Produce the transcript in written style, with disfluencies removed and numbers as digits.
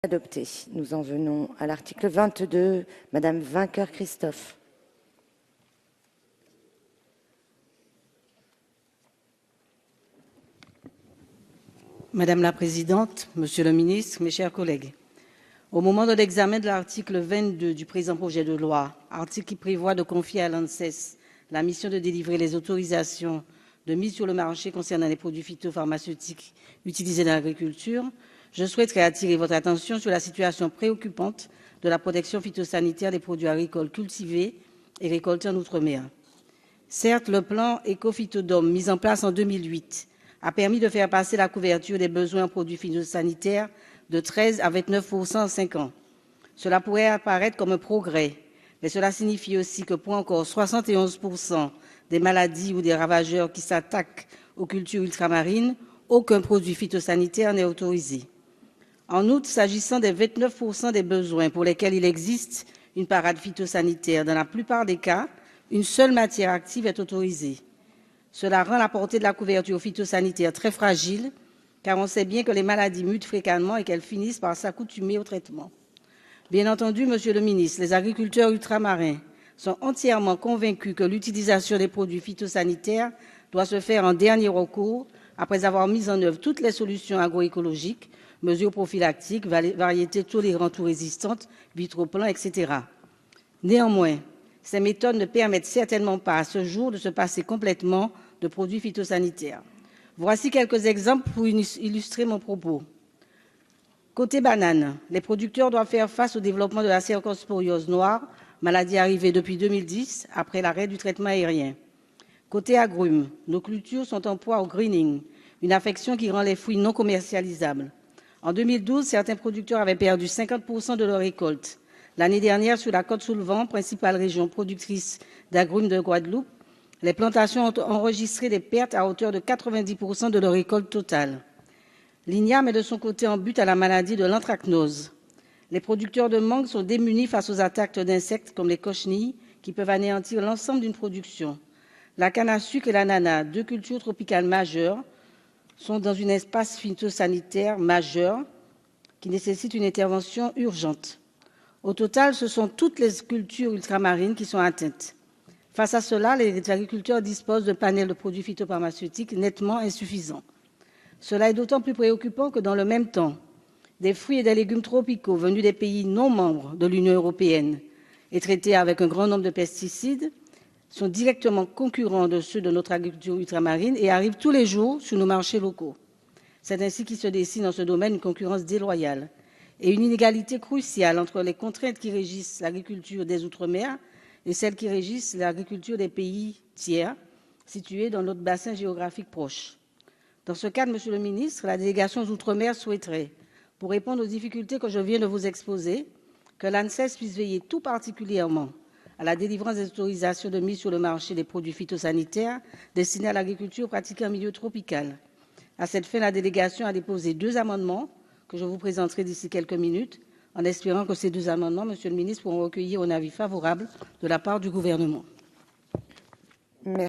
Adopté. Nous en venons à l'article 22. Madame Vainqueur-Christophe. Madame la Présidente, Monsieur le Ministre, mes chers collègues, au moment de l'examen de l'article 22 du présent projet de loi, article qui prévoit de confier à l'ANSES la mission de délivrer les autorisations de mise sur le marché concernant les produits phytopharmaceutiques utilisés dans l'agriculture, je souhaiterais attirer votre attention sur la situation préoccupante de la protection phytosanitaire des produits agricoles cultivés et récoltés en Outre-mer. Certes, le plan Éco-Phytodome, mis en place en 2008, a permis de faire passer la couverture des besoins en produits phytosanitaires de 13 à 29% en 5 ans. Cela pourrait apparaître comme un progrès, mais cela signifie aussi que pour encore 71% des maladies ou des ravageurs qui s'attaquent aux cultures ultramarines, aucun produit phytosanitaire n'est autorisé. En outre, s'agissant des 29% des besoins pour lesquels il existe une parade phytosanitaire, dans la plupart des cas, une seule matière active est autorisée. Cela rend la portée de la couverture phytosanitaire très fragile, car on sait bien que les maladies mutent fréquemment et qu'elles finissent par s'accoutumer au traitement. Bien entendu, Monsieur le Ministre, les agriculteurs ultramarins sont entièrement convaincus que l'utilisation des produits phytosanitaires doit se faire en dernier recours, après avoir mis en œuvre toutes les solutions agroécologiques, mesures prophylactiques, variétés tolérantes ou résistantes, vitroplans, etc. Néanmoins, ces méthodes ne permettent certainement pas à ce jour de se passer complètement de produits phytosanitaires. Voici quelques exemples pour illustrer mon propos. Côté banane, les producteurs doivent faire face au développement de la cercosporiose noire, maladie arrivée depuis 2010 après l'arrêt du traitement aérien. Côté agrumes, nos cultures sont en proie au greening, une affection qui rend les fruits non commercialisables. En 2012, certains producteurs avaient perdu 50% de leur récolte. L'année dernière, sur la Côte-sous-le-Vent, principale région productrice d'agrumes de Guadeloupe, les plantations ont enregistré des pertes à hauteur de 90% de leur récolte totale. L'INIA met de son côté en but à la maladie de l'anthracnose. Les producteurs de mangue sont démunis face aux attaques d'insectes comme les cochenilles qui peuvent anéantir l'ensemble d'une production. La canne à sucre et l'ananas, deux cultures tropicales majeures, sont dans une impasse phytosanitaire majeure qui nécessite une intervention urgente. Au total, ce sont toutes les cultures ultramarines qui sont atteintes. Face à cela, les agriculteurs disposent d'un panel de produits phytopharmaceutiques nettement insuffisant. Cela est d'autant plus préoccupant que dans le même temps, des fruits et des légumes tropicaux venus des pays non membres de l'Union européenne et traités avec un grand nombre de pesticides sont directement concurrents de ceux de notre agriculture ultramarine et arrivent tous les jours sur nos marchés locaux. C'est ainsi qu'il se dessine dans ce domaine une concurrence déloyale et une inégalité cruciale entre les contraintes qui régissent l'agriculture des Outre-mer et celles qui régissent l'agriculture des pays tiers situés dans notre bassin géographique proche. Dans ce cadre, Monsieur le Ministre, la délégation aux Outre-mer souhaiterait, pour répondre aux difficultés que je viens de vous exposer, que l'ANSES puisse veiller tout particulièrement à la délivrance des autorisations de mise sur le marché des produits phytosanitaires destinés à l'agriculture pratiquée en milieu tropical. À cette fin, la délégation a déposé 2 amendements que je vous présenterai d'ici quelques minutes, en espérant que ces 2 amendements, Monsieur le Ministre, pourront recueillir un avis favorable de la part du Gouvernement.